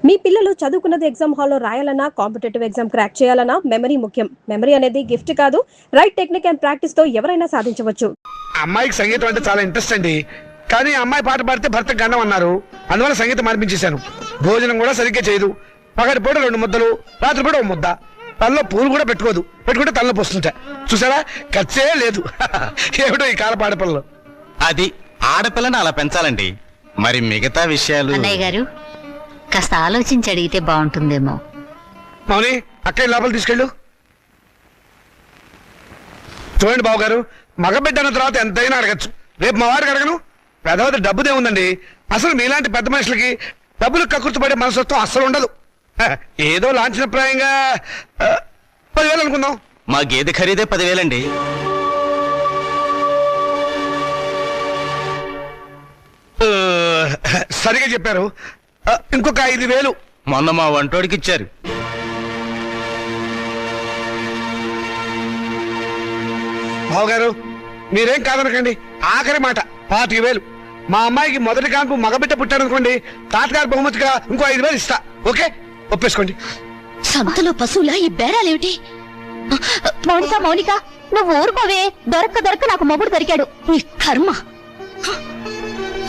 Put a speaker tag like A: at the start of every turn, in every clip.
A: మీ పిల్లలు చదువుకున్నది ఎగ్జామ్ హాల్లో రాయాలన్నా కాంపిటేటివ్ ఎగ్జామ్ క్రాక్ చేయాలన్నా మెమరీ ముఖ్యం. మెమరీ అనేది గిఫ్ట్ కాదు, రైట్ టెక్నిక్ అండ్ ప్రాక్టీస్ తో ఎవరైనా సాధించవచ్చు.
B: అమ్మాయికి సంగీతం అంటే చాలా ఇంట్రెస్ట్ అండి. కానీ అమ్మాయి పాట పాడితే భర్త గండం అన్నారు. అందువల్ల సంగీతం మార్పించేశాను. భోజనం కూడా సరిగ్గా చేయదు. పగటి పూట 2 ముద్దలు, రాత్రి పూట 1 ముద్ద. తనలో పూలు కూడా పెట్టుకోదు. పెట్టుకుంటే తనలో పోస్తుంటా. చూసారా, ఖర్చే లేదు. ఏమిటో ఈ కాల పాడపిల్లలు.
C: అది ఆడపిల్లని అలా పెంచాలండి. మరి మిగతా విషయాలు
D: అన్నయ్య గారు కాస్త ఆలోచించి అడిగితే బాగుంటుందేమో.
B: మౌని, అక్కయ్య లోపల తీసుకెళ్ళు. చూడండి బాబు గారు, మగబిడ్డ అన్న తర్వాత ఎంతైనా అడగచ్చు. రేపు మా వారికి అడగను. పెద్దవద్ద డబ్బుదే ఉందండి. అసలు మీలాంటి పెద్ద మనుషులకి డబ్బులు కక్కుర్తిపడే మనసత్వం అస్సలు ఉండదు. ఏదో లాంఛనప్రాయంగా 10,000 అనుకుందాం.
C: మా గేదె ఖరీదే 10,000 అండి.
B: సరిగా చెప్పారు. ఇంకొక 5,000
C: మొన్న మా వంటోడికి ఇచ్చారు.
B: బావగారు, మీరేం కాదనకండి. ఆఖరి మాట 25,000. మా అమ్మాయికి మొదటి కాన్పు మగబిడ్డ పుట్టారనుకోండి, తాతగారు బహుమతిగా ఇంకో 5,000 ఇస్తా. ఓకే, ఒప్పేసుకోండి.
D: సంతలో పశువులా ఈ బేరాలేమిటి? మౌనిక నువ్వు ఊరుకోవే. దొరక్క నాకు మొగుడు దొరికాడు. ఈ కర్మ.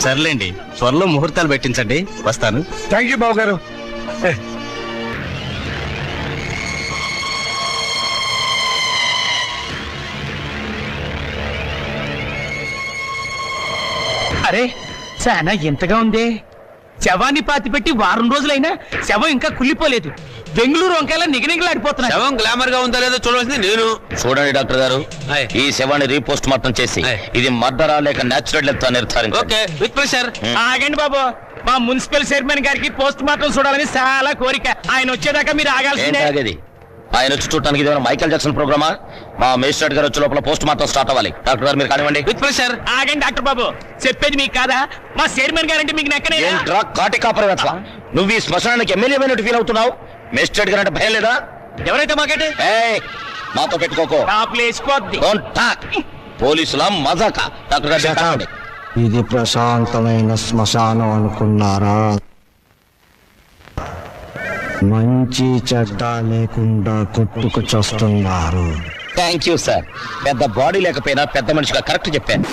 C: సర్లేండి, త్వరలో ముహూర్తాలు పెట్టించండి. వస్తాను.
B: థ్యాంక్ యూ బావగారు.
E: అరే చాలా ఎంతగా ఉంది. శవాన్ని పాతి పెట్టి వారం రోజులైనా శవం ఇంకా కుళ్ళిపోలేదు. బెంగళూరు వంకాయలా నిగనిగలాడిపోతున్నా.
F: శవం గ్లామర్ గా ఉందా లేదో చూడవలసింది నేను.
G: చూడండి డాక్టర్ గారు, ఈ శవాన్ని రీపోస్ట్ మార్టం చేసి ఇది మర్డరా లేక నేచురల్ డెత్ నిర్ధారించండి.
F: Okay, with pressure.
E: ఆగండి బాబు, మా మున్సిపల్ చైర్మన్ గారికి పోస్ట్ మార్టం చూడాలని చాలా కోరిక. ఆయన వచ్చేదాకా మీరు ఆగాల్సిందే.
G: ఏంటి ఆయన వచ్చి చూడటానికి ఇదేమైనా మైకేల్ జాక్సన్ ప్రోగ్రామా? మా మేజిస్ట్రేట్ గారు వచ్చే లోపల పోస్ట్ మార్టం స్టార్ట్ అవ్వాలి. డాక్టర్ గారు మీరు కానివ్వండి.
F: With pressure.
E: ఆగండి డాక్టర్ బాబు, చెప్పేది మీకు కాదా? మా చైర్మన్ గారంటే మీకు నెక్కనే.
G: ఏంట్రా కాటి కాపరవేత్వ, నువ్వు ఈ శ్మశానానికి ఎమ్మెల్యే అయినట్టు ఫీల్ అవుతున్నావు? మేజిస్ట్రేట్ గారు అంటే భయం లేదా?
E: ఎవరైతే మాకంటే
G: మాతో పెట్టుకోకో. Don't talk. పోలీసుల మజాక. డాక్టర్ గారు కానివ్వండి.
H: ఇది ప్రశాంతమైన శ్మశానం అనుకున్నారా? మంచి చెడ్డ లేకుండా కొట్టుకు చస్తున్నారు.
G: Thank you sir. పెద్ద బాడీ లేకపోయినా పెద్ద మనిషిగా కరెక్ట్ చెప్పాను.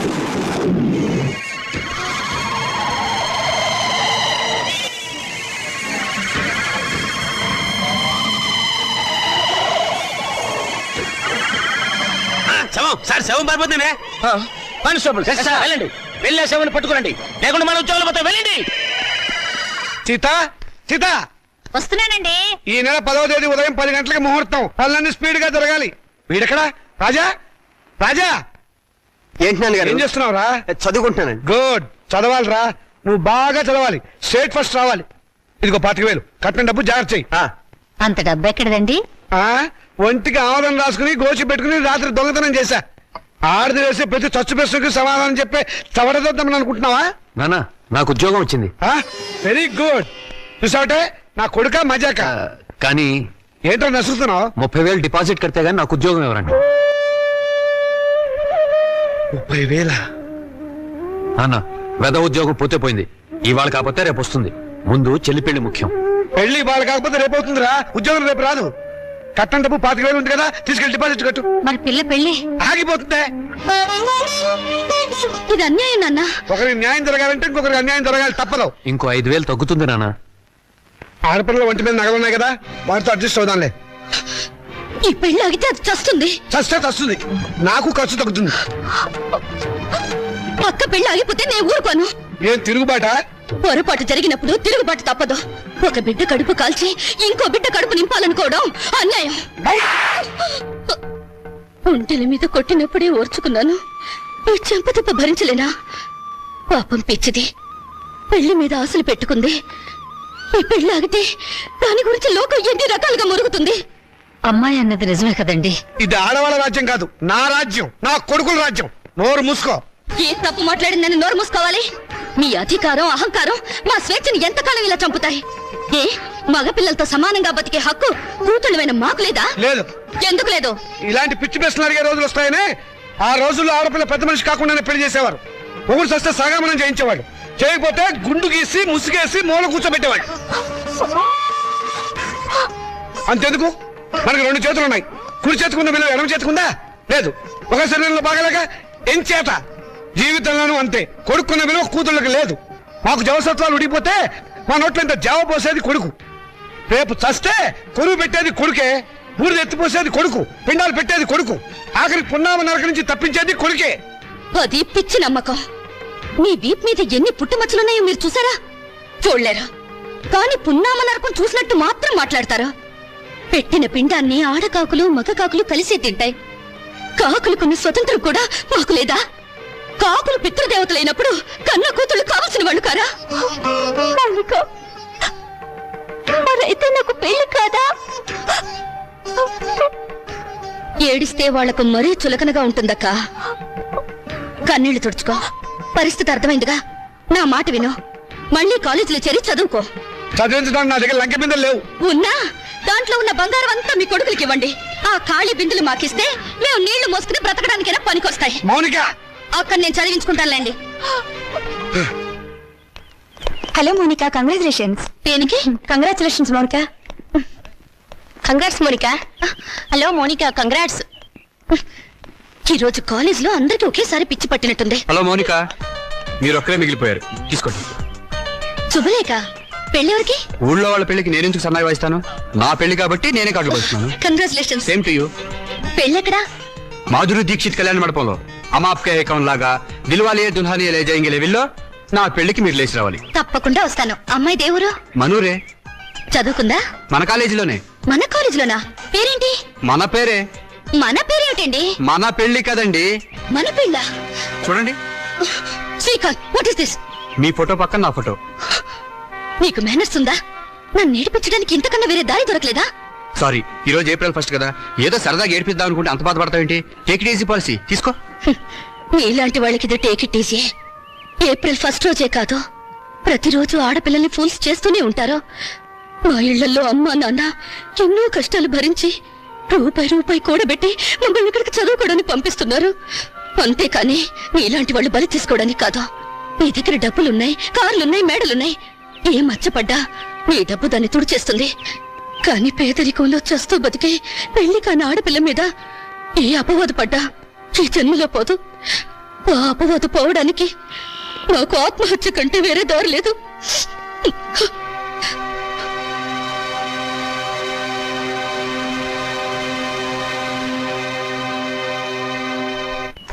F: శవం సార్, శవం పారిపోతుంది.
G: కానిస్టేబుల్ వెళ్ళండి, వెళ్ళే శవాన్ని పట్టుకురండి, లేకుండా మన ఉద్యోగాలు మొత్తం వెళ్ళండి.
B: సీత, సీత
D: వస్తున్నానండి.
B: ఈ నెల 10వ తేదీ ఉదయం 10 గంటలకు ముహూర్తం. పనులన్నీ స్పీడ్ గా జరగాలి. వీడెక్కడా? రాజా, రాజా
H: ఏంటి నాన్నగారు?
B: ఏం చేస్తున్నావురా?
H: చదువుకుంటున్నానండి.
B: గుడ్, చదవాలిరా. నువ్వు బాగా చదవాలి. స్టేట్ ఫస్ట్ రావాలి. ఇదిగో 25,000 కట్టిన డబ్బు జాగ్రత్త చెయ్యి.
D: అంత డబ్బు ఎక్కడదండి?
B: ఒంటికి ఆవరణ రాసుకుని గోచి పెట్టుకుని రాత్రి దొంగతనం చేశా. ఆడది వేసే ప్రతి చచ్చు ప్రశ్నకు సమాధానం చెప్పే చవడదొద్దామని అనుకుంటున్నావా?
H: నానా, నాకు ఉద్యోగం వచ్చింది.
B: Very good. చూసావటే, నా కొడుక మజాక.
H: కానీ
B: ఏంటో నసుకుతున్నావు?
H: 30,000 డిపాజిట్ కడితే గానీ నాకు ఉద్యోగం ఎవరండి?
B: 30,000?
H: నాన్న, వెద ఉద్యోగం పోతే పోయింది. ఇవాళ కాకపోతే రేపు వస్తుంది. ముందు చెల్లి పెళ్లి ముఖ్యం.
B: పెళ్లి ఇవాళ కాకపోతే రేపు అవుతుందిరా. ఉద్యోగం రేపు రాదు. కట్టం డబ్బు 25,000 ఉంది కదా, తీసుకెళ్లి డిపాజిట్ కట్టు.
D: మరి పిల్ల పెళ్లి
B: ఆగిపోతుందే.
D: ఇది అన్యాయం నాన్న.
B: ఒకరికి న్యాయం జరగాలంటే ఇంకొకరికి అన్యాయం జరగాలి, తప్పదు.
H: ఇంకో 5,000 తగ్గుతుంది నాన్న.
B: ఆడపిల్లల ఒంటి మీద నగలున్నాయి కదా, వాటితో అడ్జస్ట్ అవుదాంలే.
D: ఈ పెళ్లి ఆగితే అది చస్తుంది.
B: చస్తే చస్తుంది, నాకు ఖర్చు తగ్గుతుంది.
D: పక్క పెళ్లి ఆగిపోతే నేను ఊరుకోను.
B: ఏం తిరుగుబాట?
D: పొరపాటు జరిగినప్పుడు తిరుగుబాటు తప్పదు. ఒక బిడ్డ కడుపు కాల్చి ఇంకో బిడ్డ కడుపు నింపాలనుకోవడం అన్యాయం. ఒంటెల మీద కొట్టినప్పుడే ఓర్చుకున్నాను. ఈ చెంపదెబ్బ భరించలేనా? పాపం పిచ్చిది, పెళ్లి మీద ఆశలు పెట్టుకుంది. ఈ పెళ్లి ఆగితే దాని గురించి లోకం ఎన్ని రకాలుగా మురుగుతుంది. అమ్మాయి అన్నది నిజమే కదండి.
B: ఇది ఆడవాళ్ళ రాజ్యం కాదు, నా రాజ్యం, నా కొడుకుల రాజ్యం. నోరు మూసుకో.
D: ఏ తప్పు మాట్లాడిందని నోరు మూసుకోవాలి? మీ అధికారం అహంకారం మా స్వేచ్ఛని ఎంతకాలం ఇలా చంపుతాయి? ఏ మగపిల్లలతో సమానంగా బతికే హక్కు కూతుళ్ళమైన మాకు లేదా?
B: లేదు.
D: ఎందుకు లేదు?
B: ఇలాంటి పిచ్చి ప్రశ్నలు అడిగే రోజులు వస్తాయనే ఆ రోజుల్లో ఆడపిల్ల పెద్ద మనిషి కాకుండానే పెళ్లి చేసేవారు. ఒకరు సస్తే సగమనం చేయించేవాడు. చేయకపోతే గుండు గీసి ముసుగేసి మూల కూర్చోబెట్టేవాడు. అంతెందుకు, మనకు 2 చేతులు ఉన్నాయి. కుడి చేతుకున్న విలువ ఎడమ చేతుకుందా? లేదు. ఒక శరీరంలో బాగలేక ఎంచేత జీవితంలోనూ అంతే. కొడుకున్న విలువ కూతుళ్ళకి లేదు. మాకు జవసత్వాలు ఉడిగిపోతే మా నోట్లో ఇంత జావ పోసేది కొడుకు. రేపు చస్తే కొరువు పెట్టేది కొడుకే, బూడిద ఎత్తిపోసేది కొడుకు, పిండాలు పెట్టేది కొడుకు, ఆఖరికి పున్నామ నరక నుంచి తప్పించేది కొడుకే.
D: అది పిచ్చి నమ్మకం. మీ వీప్ మీద ఎన్ని పుట్టుమచ్చలున్నాయో మీరు చూసారా? చూడలేరా? కానీ పున్నామ నరకం చూసినట్టు మాత్రం మాట్లాడతారా? పెట్టిన పిండాన్ని ఆడకాకులు మగ కాకులు కలిసి తింటాయి. కాకులకున్న స్వతంత్రం కూడా మాకు లేదా? కాకులు పితృదేవతలైనప్పుడు కన్న కూతుళ్ళు కావాల్సిన వాళ్ళు కారా? మరైతే నాకు పెళ్లి కాదా? ఏడిస్తే వాళ్లకు మరీ చులకనగా ఉంటుందక్క. కన్నీళ్లు తుడుచుకో. పరిస్థితి అర్థమైందిగా. నా మాట విను. మళ్ళీ కాలేజీలో చేరి చదువుకో.
B: చదివించడానికి నా దగ్గర లంకె బిందెలు లేవు.
D: ఉన్నా దాంట్లో ఉన్న బంగారం అంతా మీ కొడుకులకి ఇవ్వండి. ఆ ఖాళీ బిందులు మాకిస్తే మేము నీళ్లు మోసుకుని బ్రతకడానికైనా పనికొస్తాయి.
B: మౌనిక,
D: అక్కడ నేను చదివించుకుంటానులేండి.
I: Hello Monica, congratulations.
D: దేనికి?
I: Congratulations Monica. Congrats Monica.
D: Hello Monica, congrats. ఈ రోజు కాలేజ్ లో అందరికి ఒకేసారి పిచ్చి పట్టినట్టుంది.
H: హలో మౌనిక, మీరు ఒక్కరే మిగిలిపోయారు, తీసుకోండి.
D: శుభలేఖ, పెళ్ళెవరికి?
H: ఊళ్ళో వాళ్ళ పెళ్లికి నేను ఎందుకు సన్నాయి వాయిస్తాను? నా పెళ్లి కాబట్టి నేనే కార్డులు పడుతున్నాను.
D: కంగ్రాచులేషన్స్.
H: Same to you.
D: పెళ్ళెక్కడా?
H: మాధురి దీక్షిత్ కళ్యాణ మండపంలో అమాప్కే ఏకం లాగా దిల్వాలియే దుల్హానియే లే జాయేంగే లెవెల్లో నా పెళ్లికి మీరు లేచి రావాలి.
D: తప్పకుండా వస్తాను. అమ్మాయి దేవురు?
H: మనూరే.
D: చదువుకుందా?
H: మన కాలేజీలోనే.
D: మన కాలేజీలోనా? పేరేంటి?
H: మన పేరే.
D: మన పేరేమిటండి?
H: మన పెళ్లి కదండి.
D: మన పెళ్ళ?
H: చూడండి.
D: Srikanth, what is this?
H: Me photo పక్కన నా ఫోటో.
D: నీకు మేనర్స్ ఉందా? నన్ను నేర్పించడానికి ఇంతకన్నా వేరే దారి దొరకలేదా?
H: సారీ, ఈ రోజు April 1 కదా, ఏదో సరదాగా ఏడిపిద్దాం అనుకుంటే అంత బాధపడతావేంటి? టేక్ ఇట్ ఈజీ పాలసీ, తీసుకో.
D: నీలాంటి వాళ్ళకి ఇది టేక్ ఇట్ ఈజీ. April 1 రోజే కాదు, ప్రతిరోజు ఆడపిల్లల్ని ఫూల్స్ చేస్తూనే ఉంటారు. మా ఇళ్లలో అమ్మా నాన్న ఎన్నో కష్టాలు భరించి రూపాయి కూడబెట్టి మమ్మల్ని ఇక్కడికి చదువుకోవడానికి పంపిస్తున్నారు. అంతేకాని నీలాంటి వాళ్ళు బలి తీసుకోవడానికి కాదు. నీ దగ్గర డబ్బులున్నాయి, కార్లున్నాయి, మేడలున్నాయి. ఏ మచ్చపడ్డా నీ డబ్బు దాన్ని తుడిచేస్తుంది. కానీ పేదరికంలో చస్తూ బతికే పెళ్లి కాని ఆడపిల్ల మీద ఏ అపవాదు పడ్డా ఈ జన్మలో పోదు. ఆ అపవాదు పోవడానికి నాకు ఆత్మహత్య కంటే వేరే దారి లేదు.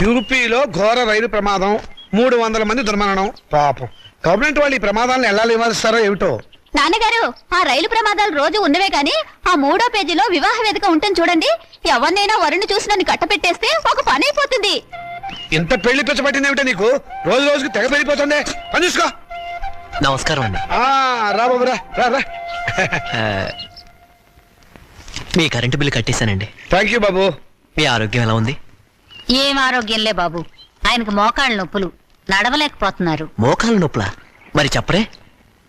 B: యూపీలో ఘోర రైలు ప్రమాదం, 300 మంది దుర్మరణం. పాపం, గవర్నమెంట్ వాళ్ళు ఈ ప్రమాదాలను ఎలా నివారిస్తారో ఏమిటో.
I: నాన్నగారు, ఆ రైలు ప్రమాదాలు రోజు ఉన్నవే గాని ఆ 3వ పేజీలో వివాహ వేదిక ఉంటుంది చూడండి. ఎవరినైనా వరుణ్ణి చూసి నన్ను కట్టపెట్టేస్తే ఒక పని అయిపోతుంది.
B: ఇంత పెళ్లి పిచ్చబట్టింది ఏమిటో నీకు? రోజు రోజుకి తెగ పెరిగిపోతుంది. పని చూసుకో.
J: నమస్కారం అండి.
B: రా బాబు, రా రా రా.
J: మీ కరెంటు బిల్లు కట్టేశానండి.
B: థ్యాంక్ యూ బాబు.
J: మీ ఆరోగ్యం ఎలా ఉంది?
I: ఏం ఆరోగ్యంలే బాబు, ఆయనకు మోకాళ్ళ నొప్పులు, నడవలేకపోతున్నారు.
J: మోకాలు నొప్పులా? మరి చెప్పరే,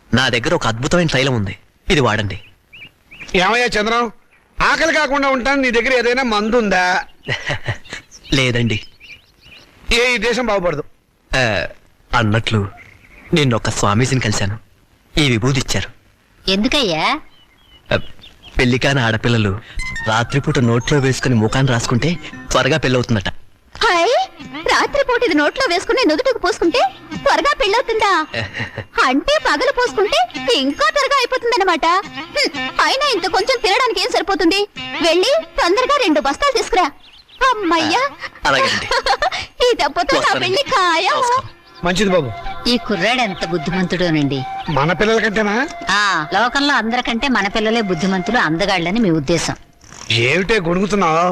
J: నా దగ్గర ఒక అద్భుతమైన తైలం ఉంది, ఇది వాడండి.
B: ఏమయ్యా చంద్రం, ఆకలి కాకుండా ఉంటాను, నీ దగ్గర ఏదైనా మందు ఉందా?
J: లేదండి.
B: ఈ దేశం బాగుపడదు.
J: అన్నట్లు నిన్న ఒక స్వామీజీని కలిశాను, ఈ విభూది ఇచ్చారు.
I: ఎందుకయ్యా?
J: పెళ్లి కాని ఆడపిల్లలు రాత్రిపూట నోట్లో వేసుకుని ముఖాన్ని రాసుకుంటే త్వరగా పెళ్ళవుతుందట.
I: హాయ్, రాత్రిపూట ఇది నోట్లో వేసుకుని నుదుటికి పోసుకుంటే త్వరగా పెళ్ళవుతుందా? అంటే పగలు పోసుకుంటే ఇంకా త్వరగా అయిపోతుందన్నమాట. అయినా ఇంత కొంచెం తినడానికి ఏం సరిపోతుంది? వెళ్ళి తొందరగా 2 బస్తాలు తీసుకురా. అమ్మయ్యా,
J: అలాగేనండి.
I: ఈ దెబ్బతో నా పెళ్లి ఖాయం.
B: మంచిది బాబు.
I: ఈ కుర్రాడు ఎంత బుద్ధిమంతుడోనండి.
B: మన పిల్లల కంటేనా?
I: లోకంలో అందరికంటే మన పిల్లలే బుద్ధిమంతులు, అందగాళ్ళని మీ ఉద్దేశం.
B: ఏమిటే గొడుగుతున్నావు?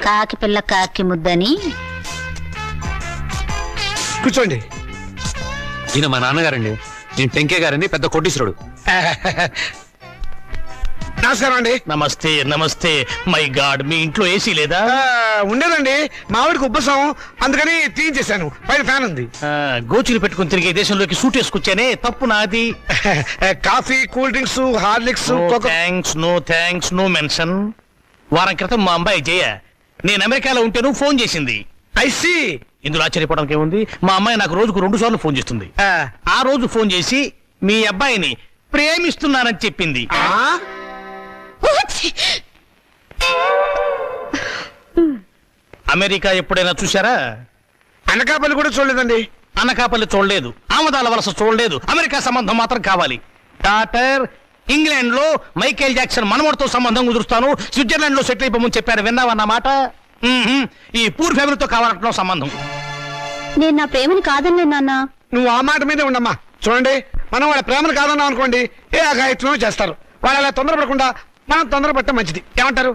I: కాకి పిల్ల కాకి ముద్దని.
B: కూర్చోండి.
H: ఈయన మా నాన్నగారండి, నేను టెంకే గారని పెద్ద కోటీశ్వరుడు.
B: నమస్కారం అండి.
E: నమస్తే నమస్తే. మై గాడ్, మీ ఇంట్లో ఏసీ లేదా?
B: ఉండేదండి, మావిడికి ఉబ్బసం, అందుకని తీయించేశాను. పైన ఫ్యాన్ ఉంది.
E: గోచులు పెట్టుకుని తిరిగే దేశంలోకి సూట్ వేసుకొచ్చానే, తప్పు నాది.
B: Coffee, cool drinks, Horlicks,
E: no thanks, no mention. వారం క్రితం మా అమ్మాయి జయ నేను అమెరికాలో ఉంటేను ఫోన్ చేసింది.
B: ఐసీ.
E: ఇందులో ఆశ్చర్యపోవడానికి ఏముంది? మా అమ్మాయి నాకు రోజుకు 2 సార్లు ఫోన్ చేస్తుంది. ఆ రోజు ఫోన్ చేసి మీ అబ్బాయిని ప్రేమిస్తున్నానని చెప్పింది. అమెరికా ఎప్పుడైనా చూశారా?
B: అనకాపల్లి కూడా చూడలేదండి.
E: అనకాపల్లి చూడలేదు, ఆమదాల వలస చూడలేదు, అమెరికా సంబంధం మాత్రం కావాలి. డాక్టర్, ఇంగ్లాండ్ లో మైకేల్ జాక్సన్ మనవడితో సంబంధం కుదురుస్తాను, స్విట్జర్లాండ్ లో సెటిల్ అయిపోమని చెప్పారు, విన్నావన్నమాట. ఈ పూర్ ఫ్యామిలీతో కావాలంటున్నావు సంబంధం.
I: నేను నా ప్రేమని కాదన్నే నాన్న.
B: నువ్వు ఆ మాట మీదే ఉండమ్మా. చూడండి, మనం వాళ్ళ ప్రేమను కాదన్నాం అనుకోండి, ఏ అఘాయిత్వమో చేస్తారు. వాళ్ళు అలా తొందరపడకుండా మనం తొందరపడటం మంచిది. ఏమంటారు?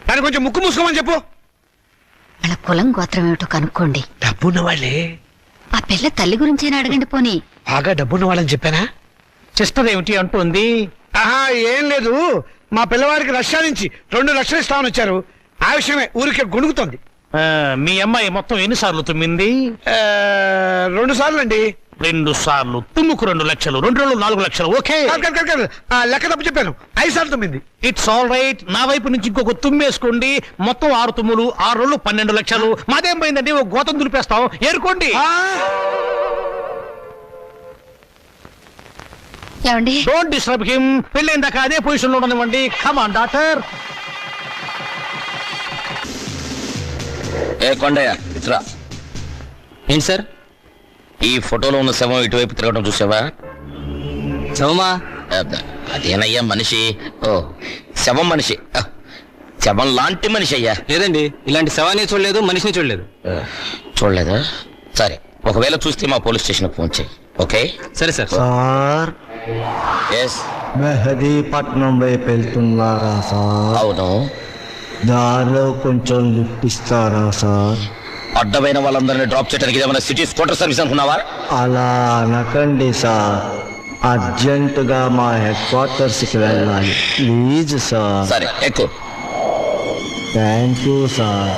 B: దాన్ని కొంచెం ముక్కు మూసుకోమని చెప్పు.
I: వాళ్ళ కులం గోత్రం ఏమిటో కనుక్కోండి.
B: డబ్బున్న వాళ్ళే.
I: ఆ పిల్ల తల్లి గురించేనా అడగండి పోనీ.
B: బాగా డబ్బున్న వాళ్ళని చెప్పానా?
E: సిస్టర్ ఏమిటి అంటుంది?
B: ఆహా, ఏం లేదు. మా పిల్లవాడికి రష్యా నుంచి 2 లక్షలు ఇస్తామని వచ్చారు. ఆ విషయమే ఊరికే గొణుగుతోంది.
E: మీ అమ్మాయి మొత్తం ఎన్నిసార్లు తుమ్మింది?
B: 2 సార్లు అండి.
E: 2 సార్లు తుమ్ముకు 2 లక్షలు, 2 రోజులు 4 లక్షలు. ఓకే,
B: లెక్క తప్పు చెప్పాను. 5 సార్లు తుమ్మింది.
E: It's all right. నా వైపు నుంచి ఇంకొక తుమ్మేసుకోండి. మొత్తం 6 తుమ్ములు, 6 రోజులు 12 లక్షలు. మాదేం పోయిందండి, ఒక గోతం దులిపేస్తాం, ఏరుకోండి.
I: ఏమండి?
E: Don't disturb him. పెళ్ళైందాకా అదే పొజిషన్ లో ఉండనివ్వండి. Come on doctor.
G: ఏ కొండయ్య, ఇట్రా.
J: ఏంటి సార్?
G: ఈ ఫోటోలో ఉన్న శవం ఇటువైపు తిరగడం చూసావా?
J: శవమా?
G: అదేనయ్యా మనిషి. ఓ, శవం మనిషి. శవం లాంటి మనిషి అయ్యా.
J: లేదండి, ఇలాంటి శవాన్ని చూడలేదు, మనిషిని చూడలేదు.
G: చూడలేదా? సరే, ఒకవేళ చూస్తే మా పోలీస్ స్టేషన్ ఫోన్ చేయి. ఓకే?
J: సరే సార్.
K: Sir,
G: yes.
K: మెహదీపట్నం వైపు వెళ్తున్నారా సార్?
G: అవును.
K: దారిలో కొంచెం లిఫ్ట్ ఇస్తారా సార్?
G: అడ్డమైన వాళ్ళందరినీ డ్రాప్ చేయడానికి ఏమైనా సిటీ స్కూటర్ సర్వీస్ అనుకున్నావా?
K: అలా అనకండి సార్, అర్జెంటుగా మా హెడ్ క్వార్టర్స్కి వెళ్ళాలి, ప్లీజ్ సార్.
G: సరే, ఎక్కువ.
K: Thank you sir.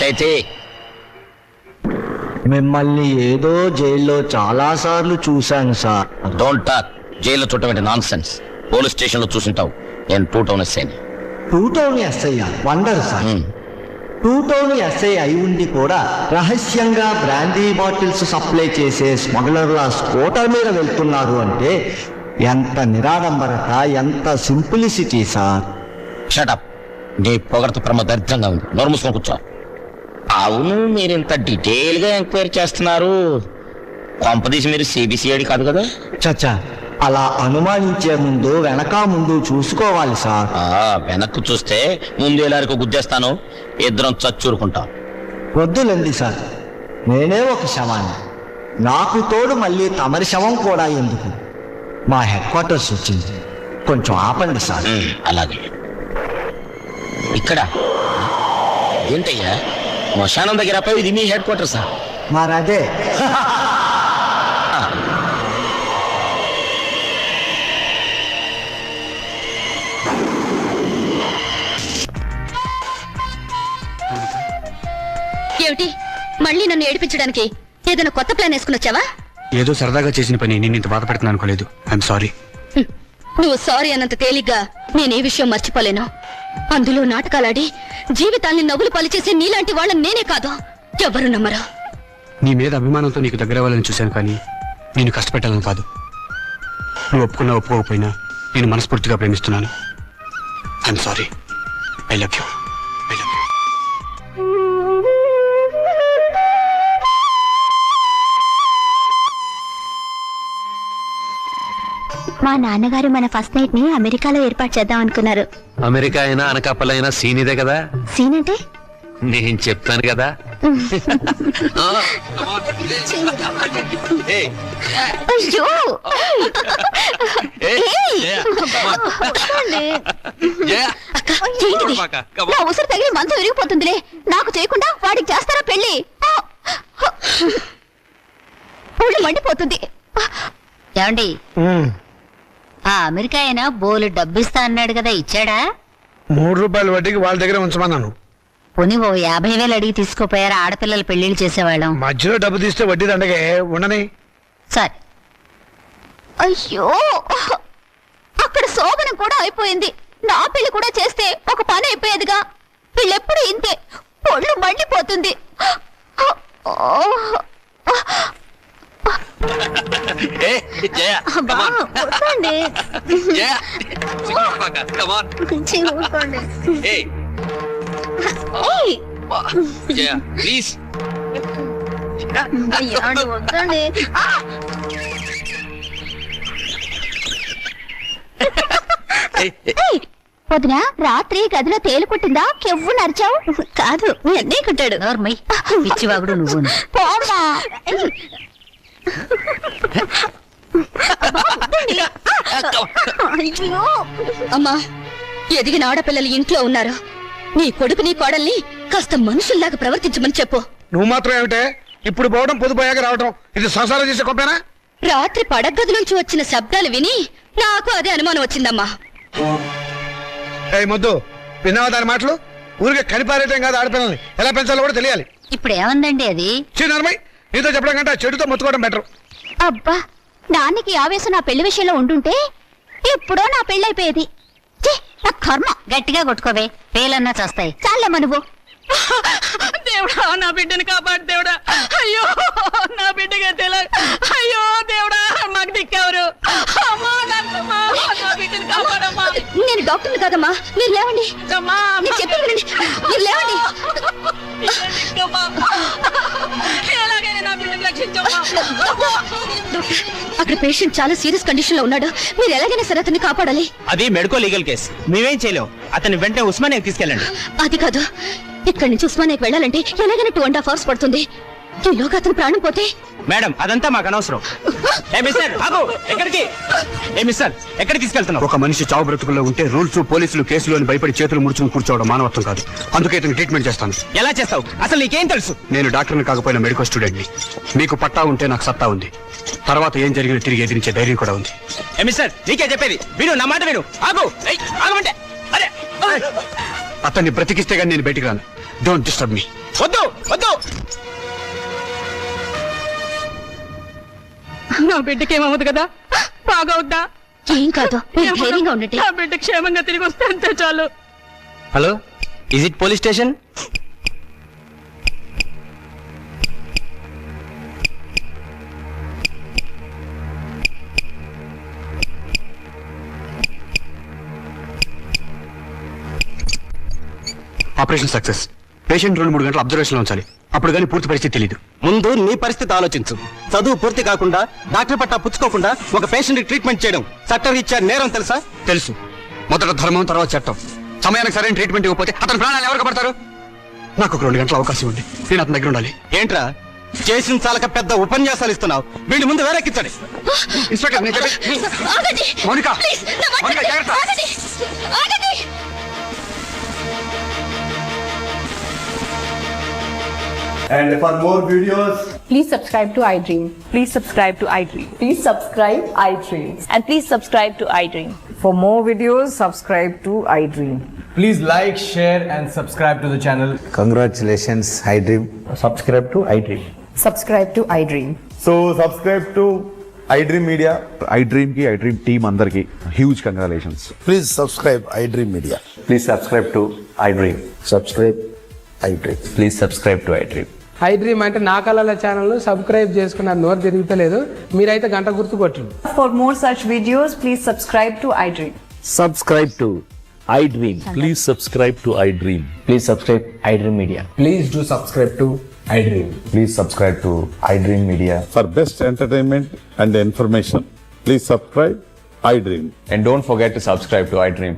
G: చైతే,
K: మిమ్మల్ని ఏదో జైల్లో చాలా సార్లు చూశాను సార్.
G: Don't talk. జైల్లో చూడటం నాన్ సెన్స్. పోలీస్ స్టేషన్ లో చూసింటావు. నేను 2 టౌన్ ఎస్ఐని.
K: 2 టౌన్ ఎస్ఐ వండరు సార్. 2 టౌన్ ఎస్ఐ అయి ఉండి కూడా రహస్యంగా బ్రాందీ బాటిల్స్ సప్లై చేసే స్మగ్లర్ల స్కూటర్ మీద వెళ్తున్నారు అంటే ఎంత నిరాడంబరత, ఎంత సింప్లిసిటీ సార్.
G: షటప్. నీ పొగడత ప్రమ దరిద్రంగా ఉంది. నోరు మూసుకొని కూర్చో. అవును, మీరు ఇంత డీటెయిల్ గా ఎంక్వైరీ చేస్తున్నారు. కొంపదీసి మీరు సిబిసిఐడి కాదు కదా?
K: చచ్చా, అలా అనుమానించే ముందు వెనక ముందు చూసుకోవాలి సార్.
G: వెనక్కు చూస్తే ముందు ఎలారికి గుద్దేస్తాను, ఇద్దరం చచ్చూరుకుంటాం.
K: వద్దులండి సార్, నేనే ఒక శవాన్ని. నాకు తోడు మళ్ళీ తమరి శవం కూడా ఎందుకు? మా హెడ్ క్వార్టర్స్ వచ్చింది, కొంచెం ఆపండి సార్.
G: అలాగే. ఇక్కడ ఏంటయ్యా, శ్మశానం దగ్గర పోయి ఇది మీ హెడ్ క్వార్టర్ సార్?
K: మరదే.
D: ఏమిటి, మళ్ళీ నన్ను ఏడిపించడానికి ఏదైనా కొత్త ప్లాన్ వేసుకుని వచ్చావా?
H: ఏదో సరదాగా చేసిన పని నేను ఇంత బాధపడుతున్నాను అనుకోలేదు. I'm sorry.
D: నువ్వు సారీ అన్నంత తేలిగ్గా నేను ఈ విషయం మర్చిపోలేను. అందులో నాటకాలాడి జీవితాల్ని నవ్వులు పలిచేసే నీలాంటి వాళ్ళని నేనే కాదు, ఎవరు నమ్మరు.
H: నీ మీద అభిమానంతో నీకు దగ్గర అవ్వాలని చూశాను, కానీ నేను కష్టపెట్టాలని కాదు. నువ్వు ఒప్పుకున్నా ఒప్పుకోకపోయినా నేను మనస్ఫూర్తిగా ప్రేమిస్తున్నాను. I'm sorry. I love you. I love you.
I: మా నాన్నగారు మన ఫస్ట్ నైట్ ని అమెరికాలో ఏర్పాటు చేద్దాం అనుకున్నారు.
J: అమెరికా అయినా అనకాపల్లి అయినా సీనిదే కదా.
I: సీన్ అంటే
J: నేను చెప్తాను కదా.
I: అయ్యో, నా ఉసురు తగిలి మంచం విరిగిపోతుందిలే. నాకు చేయకుండా వాడికి చేస్తారా పెళ్లి? ఊళ్ళు మండిపోతుంది. ఏమండి, ఆ అమెరికా అయినా బోలు డబ్బిస్తా అన్నాడు కదా, ఇచ్చాడా?
B: 3 రూపాయల వడ్డీకి వాళ్ళ దగ్గర ఉంచమన్నాను.
I: పోనీ ఓ 50,000 అడిగి తీసుకోపోయారా? ఆడపిల్లల పెళ్లిళ్ళు చేసేవాళ్ళం.
B: మధ్యలో డబ్బు తీస్తే వడ్డీ దండగే ఉండని.
I: సరే. అయ్యో, అక్కడ శోభనం కూడా అయిపోయింది. నా పెళ్లి కూడా చేస్తే ఒక పని అయిపోయేదిగా. వీళ్ళెప్పుడు ఇంతే, ఒళ్ళు మండిపోతుంది.
F: ఏ జయ
I: అబ్బా, వద్దండి.
F: జయ కమాన్
I: ఛీ, ఊరుకోండి.
F: ఏ
I: ఏయ్,
F: జయ ప్లీజ్
I: ఏమండి, వద్దండి. ఏయ్, వదినా రాత్రి గదిలో తేలు కుట్టిందా కెవ్వు నరిచావు?
D: కాదు మీ అన్నయ్య కుట్టాడు.
L: నోర్మై పిచ్చివాగుడు నువ్వు.
I: పోమ్మా. అయ్యో,
D: అమ్మా ఎదిగిన ఆడపిల్లలు ఇంట్లో ఉన్నారు. నీ కొడుకుని కోడల్ని కాస్త మనుషుల్లాగా ప్రవర్తించమని చెప్పు.
B: నువ్వు మాత్రం ఏమిటే ఇప్పుడు పోవడం పొద్దుపోయాక రావడం ఇది సంసారం చేసే గొప్పేనా?
D: రాత్రి పడగది నుంచి వచ్చిన శబ్దాలు విని నాకు అదే అనుమానం వచ్చిందమ్మా.
B: ఏ మొద్దు విన్నావా దాని మాటలు? ఊరికే కనిపారేయటం కాదు, ఆడపిల్లల్ని ఎలా పెంచాలో కూడా తెలియాలి.
L: ఇప్పుడు ఏమందండి అది?
B: చిన్నమ్మాయి నీతో చెప్పడం కంటే ఆ చెడుతో మొత్తుకోవడం బెటర్.
I: అబ్బా, నాన్నకి ఆవేశం నా పెళ్లి విషయంలో ఉండుంటే ఎప్పుడో నా పెళ్ళైపోయేది. ఛీ, నా కర్మ.
L: గట్టిగా కొట్టుకోవే, పేలన్నా చేస్తాయి.
I: చాలమ్మా నువ్వు.
D: దేవుడా నా బిడ్డని కాపాడు దేవుడా. అయ్యో నా బిడ్డగా తెల. అయ్యో దేవుడా మాకు దిక్కెవరు? నేను డాక్టర్ని కాదమ్మా, మీరు లేవండి. నేను చెప్పేది వినండి, మీరు లేవండి. అక్కడ పేషెంట్ చాలా సీరియస్ కండిషన్ లో ఉన్నాడు. మీరు ఎలాగైనా సరే అతన్ని కాపాడాలి.
E: అది మెడికో లీగల్ కేసు, మేమేం చేయలేం. అతన్ని వెంటనే ఉస్మానియాకి తీసుకెళ్ళండి.
D: అది కాదు, ఇక్కడి నుంచి ఉస్మానియాకి వెళ్ళాలంటే ఎలాగైనా 2.5 hours పడుతుంది. ఈలోగా అతను ప్రాణం పోతే?
E: మేడం అదంతా మాకు అనవసరం. ఏ మిస్టర్ ఆగు, ఎక్కడికి? ఏ మిస్టర్ ఎక్కడికి తీసుకెళ్తున్నావు?
H: ఒక మనిషి చావు బ్రతుకుల్లో ఉంటే రూల్స్ పోలీసులు కేసులు అని భయపడి చేతులు ముడుచుకుని కూర్చోవడం మానవత్వం కాదు. అందుకే ఇతను ట్రీట్మెంట్ చేస్తాను.
E: ఎలా చేస్తావు? అసలు నీకేం తెలుసు?
H: నేను డాక్టర్ని కాకపోయినా మెడికల్ స్టూడెంట్ని. మీకు పట్టా ఉంటే నాకు సత్తా ఉంది. తర్వాత ఏం జరిగినా తిరిగి ఎదిరించే ధైర్యం కూడా ఉంది.
E: ఏ మిస్టర్ నీకే చెప్పేది విను, నా మాట విను. ఆగు, ఆగమంటే. అరే
H: అతన్ని బ్రతికిస్తే గానీ నేను బయటికి రాను. Don't disturb me.
E: వద్దు వద్దు.
D: నా బిడ్డకి ఏమవుతుంది కదా, బాగవుద్దా? ఏం కాదు, మీరు ధైర్యంగా ఉండండి. నా బిడ్డ క్షేమంగా తిరిగి వస్తే అంతే చాలు.
E: Hello, is it police station?
H: Operation success. Patient 2-3 గంటలు అబ్జర్వేషన్ లో ఉంచాలి. అప్పుడు కానీ పూర్తి పరిస్థితి తెలియదు.
C: ముందు నీ పరిస్థితి ఆలోచించు. చదువు పూర్తి కాకుండా డాక్టర్ పట్టా పుచ్చుకోకుండా ఒక పేషెంట్ ట్రీట్మెంట్ చేయడం చట్టరీత్యా నేరం తెలుసా?
H: తెలుసు. మొదట ధర్మం, తర్వాత చట్టం. సమయానికి సరైన ట్రీట్మెంట్ ఇవ్వకపోతే అతని ప్రాణాలు ఎవరికి పడతారు? నాకు ఒక 2 గంటల అవకాశం ఉంది. నేను అతని దగ్గర ఉండాలి.
C: ఏంట్రా చేసిన చాలక పెద్ద ఉపన్యాసాలు ఇస్తున్నావు? వీడి ముందు వేరెక్కించండి.
H: ఇన్స్పెక్టర్ నేను చెప్పేది-
D: ఆగండి.
H: మౌనిక,
D: ప్లీజ్, నా మాట
H: మౌనిక,
D: వినండి.
H: జాగ్రత్త.
D: ఆగండి. ఆగండి.
M: And for more videos,
N: please subscribe to iDream.
L: Please subscribe to iDream.
N: Please subscribe iDream.
L: And please subscribe to iDream.
N: For more videos, subscribe to iDream.
M: please like, share and subscribe to the channel.
O: Congratulations, iDream.
M: Subscribe to iDream.
N: Subscribe to iDream.
M: So subscribe to iDream Media.
O: iDream ki, iDream team andar ki huge congratulations.
P: Please subscribe iDream Media.
O: Please subscribe to iDream.
P: Subscribe iDream.
O: Please subscribe to iDream.
N: iDream అంటే నా కళల channel subscribe చేసుకున్నారు. నోరు తిరుగుతలేదు, మీరైతే గంట గుర్తు కొట్టండి. For more such videos, please subscribe to iDream.
O: Subscribe to iDream. Please subscribe to iDream.
J: Please subscribe iDream Media.
M: Please do subscribe to iDream.
O: Please subscribe to iDream Media.
P: For best entertainment and information, please subscribe iDream.
O: And don't forget to subscribe to iDream.